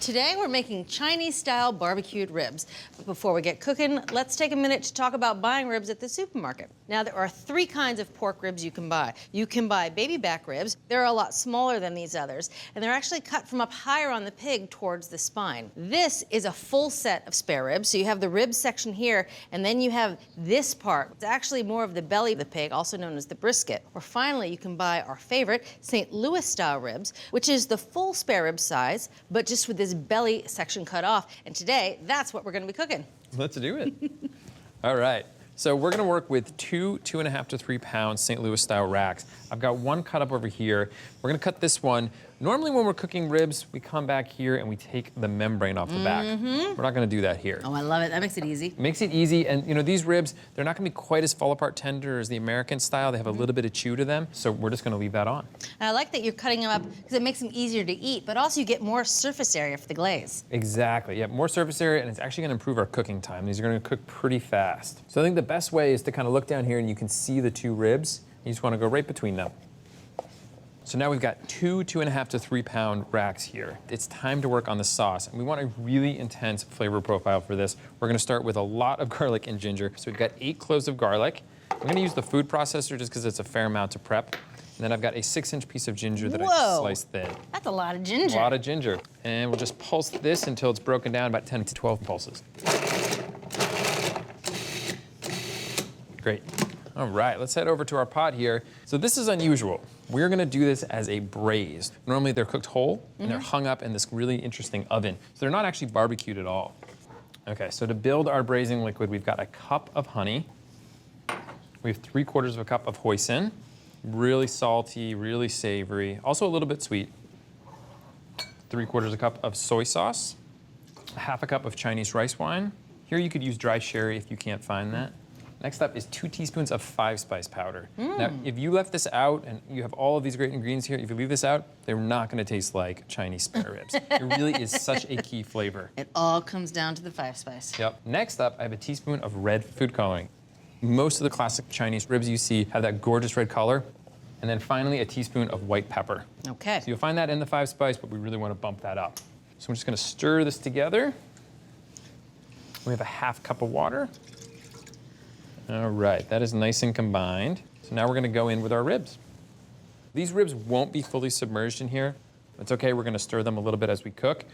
Today we're making Chinese-style barbecued ribs. But before we get cooking, let's take a minute to talk about buying ribs at the supermarket. Now, there are 3 kinds of pork ribs you can buy. You can buy baby back ribs. They're a lot smaller than these others, and they're actually cut from up higher on the pig towards the spine. This is a full set of spare ribs. So you have the rib section here, and then you have this part. It's actually more of the belly of the pig, also known as the brisket. Or finally, you can buy our favorite St. Louis-style ribs, which is the full spare rib size, but just with this belly section cut off. And today, that's what we're gonna be cooking. Let's do it. All right. So we're gonna work with 2.5 to 3 pound St. Louis style racks. I've got one cut up over here. We're gonna cut this one. Normally when we're cooking ribs, we come back here and we take the membrane off the back. We're not gonna do that here. Oh, I love it. That makes it easy. Makes it easy, and you know, these ribs, they're not gonna be quite as fall apart tender as the American style. They have a little bit of chew to them, so we're just gonna leave that on. And I like that you're cutting them up because it makes them easier to eat, but also you get more surface area for the glaze. Exactly, yeah, more surface area, and it's actually gonna improve our cooking time. These are gonna cook pretty fast. So I think the best way is to kind of look down here and you can see the 2 ribs. You just wanna go right between them. So now we've got 2.5 to 3 pound racks here. It's time to work on the sauce, and we want a really intense flavor profile for this. We're gonna start with a lot of garlic and ginger. So we've got 8 cloves of garlic. I'm gonna use the food processor just because it's a fair amount to prep. And then I've got a 6-inch piece of ginger that I sliced thin. That's a lot of ginger. A lot of ginger. And we'll just pulse this until it's broken down, about 10 to 12 pulses. Great. All right, let's head over to our pot here. So this is unusual. We're gonna do this as a braised. Normally they're cooked whole and they're hung up in this really interesting oven. So they're not actually barbecued at all. Okay, so to build our braising liquid, we've got a cup of honey. We have 3/4 of a cup of hoisin. Really salty, really savory, also a little bit sweet. 3/4 a cup of soy sauce. 1/2 cup of Chinese rice wine. Here you could use dry sherry if you can't find that. Next up is 2 teaspoons of 5-spice powder. Now, if you left this out, and you have all of these great ingredients here, if you leave this out, they're not gonna taste like Chinese spare ribs. It really is such a key flavor. It all comes down to the 5-spice. Yep. Next up, I have a teaspoon of red food coloring. Most of the classic Chinese ribs you see have that gorgeous red color. And then finally, a teaspoon of white pepper. Okay. So you'll find that in the 5-spice, but we really wanna bump that up. So I'm just gonna stir this together. We have a 1/2 cup of water. All right, that is nice and combined. So now we're gonna go in with our ribs. These ribs won't be fully submerged in here. It's okay, we're gonna stir them a little bit as we cook.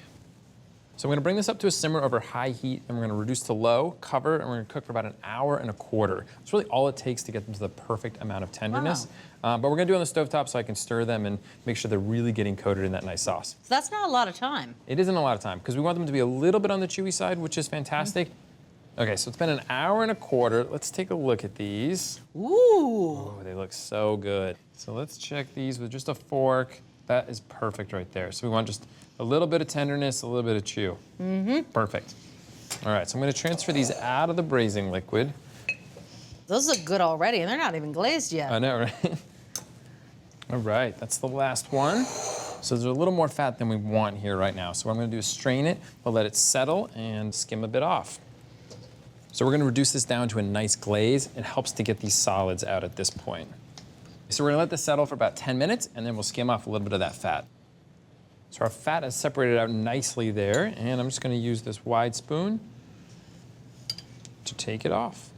So I'm gonna bring this up to a simmer over high heat, and we're gonna reduce to low, cover, and we're gonna cook for about 1.25 hours. It's really all it takes to get them to the perfect amount of tenderness. Wow. But we're gonna do it on the stovetop so I can stir them and make sure they're really getting coated in that nice sauce. So that's not a lot of time. It isn't a lot of time, because we want them to be a little bit on the chewy side, which is fantastic. Okay, so it's been 1.25 hours. Let's take a look at these. Ooh. Oh, they look so good. So let's check these with just a fork. That is perfect right there. So we want just a little bit of tenderness, a little bit of chew. Perfect. All right, so I'm gonna transfer these out of the braising liquid. Those look good already, and they're not even glazed yet. I know, right? All right, that's the last one. So there's a little more fat than we want here right now. So what I'm gonna do is strain it, we'll let it settle and skim a bit off. So we're gonna reduce this down to a nice glaze. It helps to get these solids out at this point. So we're gonna let this settle for about 10 minutes, and then we'll skim off a little bit of that fat. So our fat is separated out nicely there, and I'm just gonna use this wide spoon to take it off.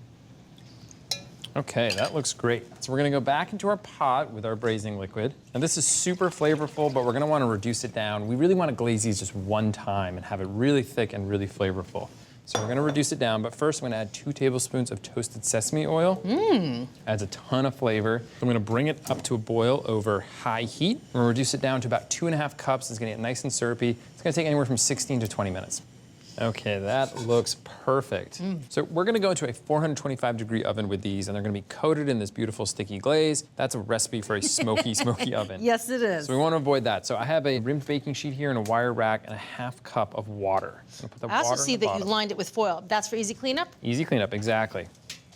Okay, that looks great. So we're gonna go back into our pot with our braising liquid. And this is super flavorful, but we're gonna wanna reduce it down. We really wanna glaze these just one time and have it really thick and really flavorful. So we're gonna reduce it down, but first I'm gonna add 2 tablespoons of toasted sesame oil. Adds a ton of flavor. I'm gonna bring it up to a boil over high heat. We're gonna reduce it down to about 2.5 cups. It's gonna get nice and syrupy. It's gonna take anywhere from 16 to 20 minutes. Okay, that looks perfect. So we're gonna go into a 425-degree oven with these, and they're gonna be coated in this beautiful sticky glaze. That's a recipe for a smoky, smoky oven. Yes, it is. So we wanna avoid that. So I have a rimmed baking sheet here and a wire rack and a 1/2 cup of water. I also see that you lined it with foil. That's for easy cleanup? Easy cleanup, exactly.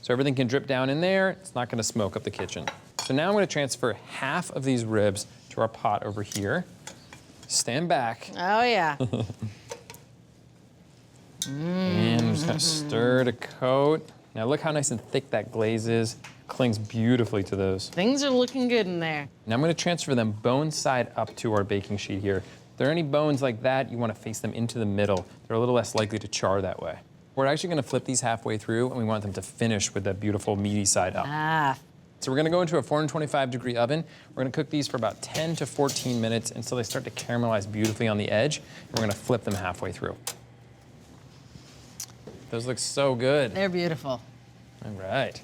So everything can drip down in there. It's not gonna smoke up the kitchen. So now I'm gonna transfer 1/2 of these ribs to our pot over here. Stand back. Oh, yeah. And I'm just gonna stir to coat. Now look how nice and thick that glaze is. Clings beautifully to those. Things are looking good in there. Now I'm gonna transfer them bone side up to our baking sheet here. If there are any bones like that, you want to face them into the middle. They're a little less likely to char that way. We're actually going to flip these halfway through, and we want them to finish with that beautiful meaty side up. Ah. So we're going to go into a 425-degree oven. We're going to cook these for about 10 to 14 minutes until they start to caramelize beautifully on the edge. And we're going to flip them halfway through. Those look so good. They're beautiful. All right.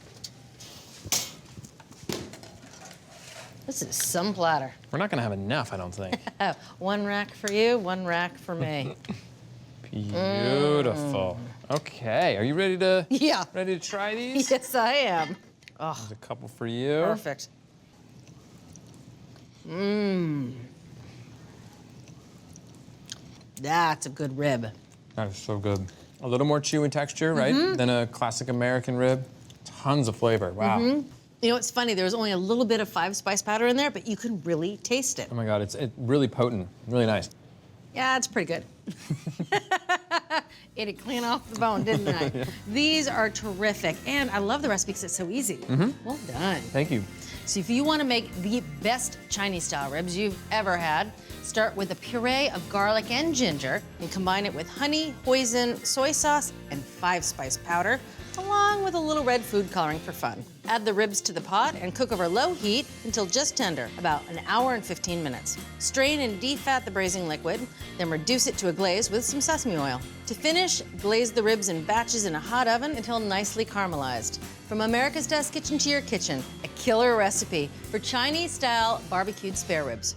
This is some platter. We're not going to have enough, I don't think. One rack for you, one rack for me. Beautiful. Okay, are you ready to? Yeah. Ready to try these? Yes, I am. Oh, There's a couple for you. perfect. Mmm. That's a good rib. That is so good. A little more chewy texture, right, than a classic American rib. Tons of flavor. Wow. You know, it's funny, there was only a little bit of 5-spice powder in there, but you can really taste it. Oh my God, it's really potent, really nice. Yeah, it's pretty good. Ate it clean off the bone, didn't I? Yeah. These are terrific, and I love the recipe because it's so easy. Well done. Thank you. So if you want to make the best Chinese-style ribs you've ever had, start with a puree of garlic and ginger and combine it with honey, hoisin, soy sauce, and 5-spice powder, along with a little red food coloring for fun. Add the ribs to the pot and cook over low heat until just tender, about an hour and 15 minutes. Strain and defat the braising liquid, then reduce it to a glaze with some sesame oil. To finish, glaze the ribs in batches in a hot oven until nicely caramelized. From America's Test Kitchen to your kitchen, a killer recipe for Chinese-style barbecued spare ribs.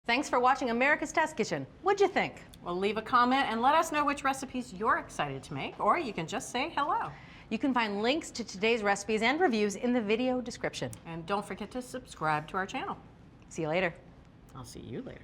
Thanks for watching America's Test Kitchen. What'd you think? Well, leave a comment and let us know which recipes you're excited to make, or you can just say hello. You can find links to today's recipes and reviews in the video description. And don't forget to subscribe to our channel. See you later. I'll see you later.